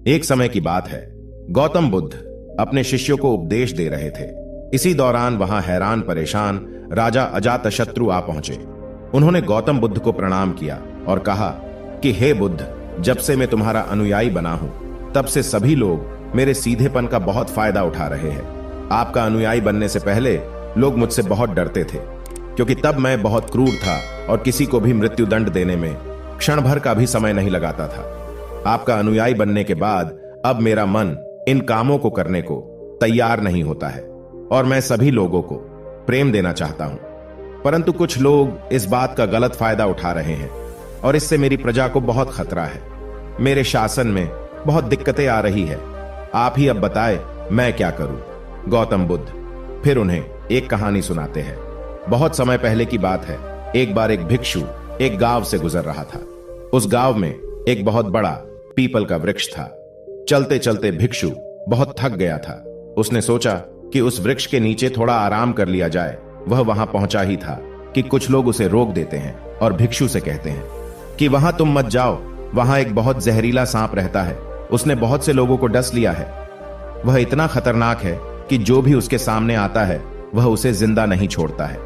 एक समय की बात है, गौतम बुद्ध अपने शिष्यों को उपदेश दे रहे थे। इसी दौरान वहां हैरान परेशान राजा अजातशत्रु आ पहुंचे। उन्होंने गौतम बुद्ध को प्रणाम किया और कहा कि हे बुद्ध, जब से मैं तुम्हारा अनुयायी बना हूं तब से सभी लोग मेरे सीधेपन का बहुत फायदा उठा रहे हैं। आपका अनुयायी बनने से पहले लोग मुझसे बहुत डरते थे, क्योंकि तब मैं बहुत क्रूर था और किसी को भी मृत्यु दंड देने में क्षण भर का भी समय नहीं लगाता था। आपका अनुयायी बनने के बाद अब मेरा मन इन कामों को करने को तैयार नहीं होता है और मैं सभी लोगों को प्रेम देना चाहता हूं, परंतु कुछ लोग इस बात का गलत फायदा उठा रहे हैं और इससे मेरी प्रजा को बहुत खतरा है। मेरे शासन में बहुत दिक्कतें आ रही है। आप ही अब बताएं मैं क्या करूं। गौतम बुद्ध फिर उन्हें एक कहानी सुनाते हैं। बहुत समय पहले की बात है। एक बार एक भिक्षु एक गांव से गुजर रहा था। उस गांव में एक बहुत बड़ा पीपल का वृक्ष था। चलते चलते भिक्षु बहुत थक गया था। उसने सोचा कि उस वृक्ष के नीचे थोड़ा आराम कर लिया जाए। वह वहां पहुंचा ही था कि कुछ लोग उसे रोक देते हैं और भिक्षु से कहते हैं कि वहां तुम मत जाओ, वहां एक बहुत जहरीला सांप रहता है। उसने बहुत से लोगों को डस लिया है। वह इतना खतरनाक है कि जो भी उसके सामने आता है वह उसे जिंदा नहीं छोड़ता है।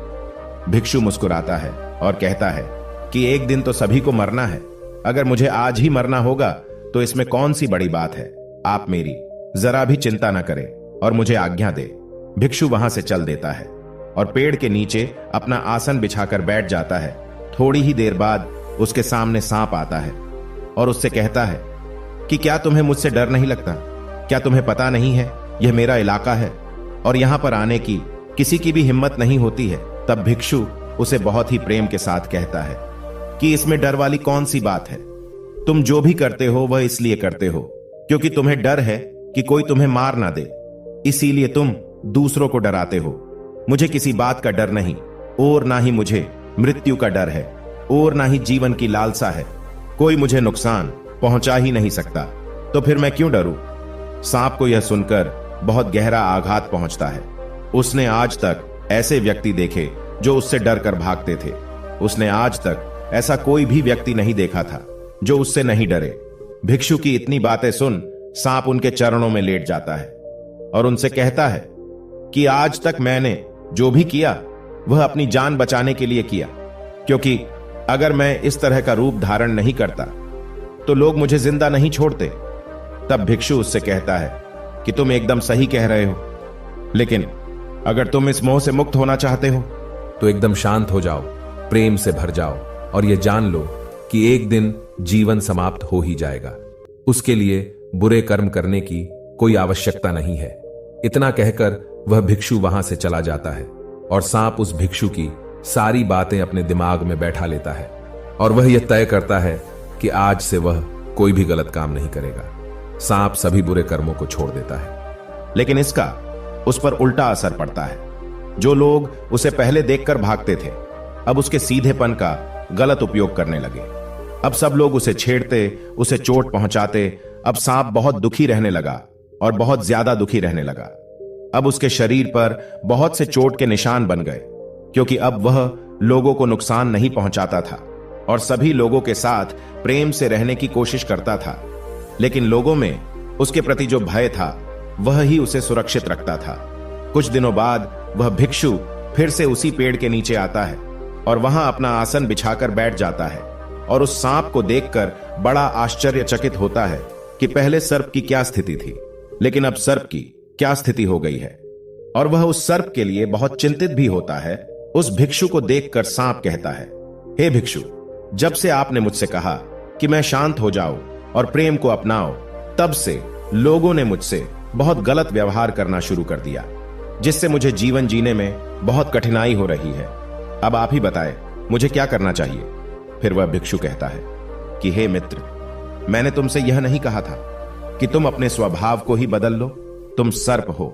भिक्षु मुस्कुराता है और कहता है कि एक दिन तो सभी को मरना है। अगर मुझे आज ही मरना होगा तो इसमें कौन सी बड़ी बात है। आप मेरी जरा भी चिंता न करें और मुझे आज्ञा दे। भिक्षु वहां से चल देता है और पेड़ के नीचे अपना आसन बिछाकर बैठ जाता है। थोड़ी ही देर बाद उसके सामने सांप आता है और उससे कहता है कि क्या तुम्हें मुझसे डर नहीं लगता? क्या तुम्हें पता नहीं है यह मेरा इलाका है और यहां पर आने की किसी की भी हिम्मत नहीं होती है। तब भिक्षु उसे बहुत ही प्रेम के साथ कहता है कि इसमें डर वाली कौन सी बात है। तुम जो भी करते हो वह इसलिए करते हो क्योंकि तुम्हें डर है कि कोई तुम्हें मार ना दे, इसीलिए तुम दूसरों को डराते हो। मुझे किसी बात का डर नहीं और ना ही मुझे मृत्यु का डर है और ना ही जीवन की लालसा है। कोई मुझे नुकसान पहुंचा ही नहीं सकता, तो फिर मैं क्यों डरूं? सांप को यह सुनकर बहुत गहरा आघात पहुंचता है। उसने आज तक ऐसे व्यक्ति देखे जो उससे डर कर भागते थे। उसने आज तक ऐसा कोई भी व्यक्ति नहीं देखा था जो उससे नहीं डरे। भिक्षु की इतनी बातें सुन सांप उनके चरणों में लेट जाता है और उनसे कहता है कि आज तक मैंने जो भी किया वह अपनी जान बचाने के लिए किया, क्योंकि अगर मैं इस तरह का रूप धारण नहीं करता तो लोग मुझे जिंदा नहीं छोड़ते। तब भिक्षु उससे कहता है कि तुम एकदम सही कह रहे हो, लेकिन अगर तुम इस मोह से मुक्त होना चाहते हो तो एकदम शांत हो जाओ, प्रेम से भर जाओ और यह जान लो कि एक दिन जीवन समाप्त हो ही जाएगा। उसके लिए बुरे कर्म करने की कोई आवश्यकता नहीं है। इतना कहकर वह भिक्षु वहां से चला जाता है और सांप उस भिक्षु की सारी बातें अपने दिमाग में बैठा लेता है और वह यह तय करता है कि आज से वह कोई भी गलत काम नहीं करेगा। सांप सभी बुरे कर्मों को छोड़ देता है, लेकिन इसका उस पर उल्टा असर पड़ता है। जो लोग उसे पहले देखकर भागते थे अब उसके सीधेपन का गलत उपयोग करने लगे। अब सब लोग उसे छेड़ते, उसे चोट पहुंचाते। अब सांप बहुत दुखी रहने लगा और बहुत ज्यादा दुखी रहने लगा। अब उसके शरीर पर बहुत से चोट के निशान बन गए, क्योंकि अब वह लोगों को नुकसान नहीं पहुंचाता था और सभी लोगों के साथ प्रेम से रहने की कोशिश करता था। लेकिन लोगों में उसके प्रति जो भय था वह ही उसे सुरक्षित रखता था। कुछ दिनों बाद वह भिक्षु फिर से उसी पेड़ के नीचे आता है और वहां अपना आसन बिछाकर बैठ जाता है और उस सांप को देखकर बड़ा आश्चर्यचकित होता है कि पहले सर्प की क्या स्थिति थी, लेकिन अब सर्प की क्या स्थिति हो गई है। और वह उस सर्प के लिए बहुत चिंतित भी होता है। उस भिक्षु को देखकर सांप कहता है, हे भिक्षु, जब से आपने मुझसे कहा कि मैं शांत हो जाऊं और प्रेम को अपनाओ, तब से लोगों ने मुझसे बहुत गलत व्यवहार करना शुरू कर दिया, जिससे मुझे जीवन जीने में बहुत कठिनाई हो रही है। अब आप ही बताएं मुझे क्या करना चाहिए। फिर वह भिक्षु कहता है कि हे मित्र, मैंने तुमसे यह नहीं कहा था कि तुम अपने स्वभाव को ही बदल लो। तुम सर्प हो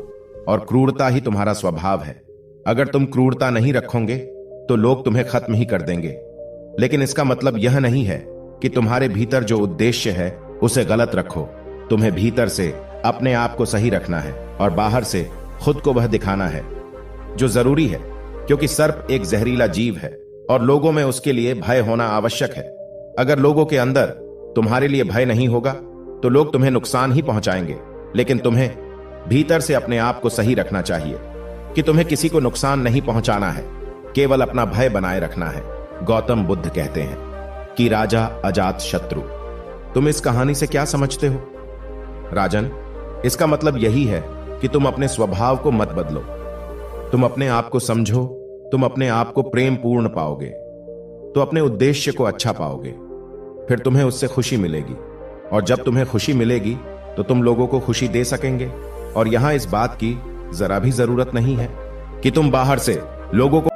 और क्रूरता ही तुम्हारा स्वभाव है। अगर तुम क्रूरता नहीं रखोगे तो लोग तुम्हें खत्म ही कर देंगे। लेकिन इसका मतलब यह नहीं है कि तुम्हारे भीतर जो उद्देश्य है उसे गलत रखो। तुम्हें भीतर से अपने आप को सही रखना है और बाहर से खुद को वह दिखाना है जो जरूरी है, क्योंकि सर्प एक जहरीला जीव है और लोगों में उसके लिए भय होना आवश्यक है। अगर लोगों के अंदर तुम्हारे लिए भय नहीं होगा तो लोग तुम्हें नुकसान ही पहुंचाएंगे, लेकिन तुम्हें भीतर से अपने आप को सही रखना चाहिए कि तुम्हें किसी को नुकसान नहीं पहुंचाना है, केवल अपना भय बनाए रखना है। गौतम बुद्ध कहते हैं कि राजा अजात शत्रु। तुम इस कहानी से क्या समझते हो? राजन, इसका मतलब यही है कि तुम अपने स्वभाव को मत बदलो। तुम अपने आप को समझो, तुम अपने आप को प्रेम पूर्ण पाओगे तो अपने उद्देश्य को अच्छा पाओगे, फिर तुम्हें उससे खुशी मिलेगी, और जब तुम्हें खुशी मिलेगी तो तुम लोगों को खुशी दे सकेंगे। और यहां इस बात की जरा भी जरूरत नहीं है कि तुम बाहर से लोगों को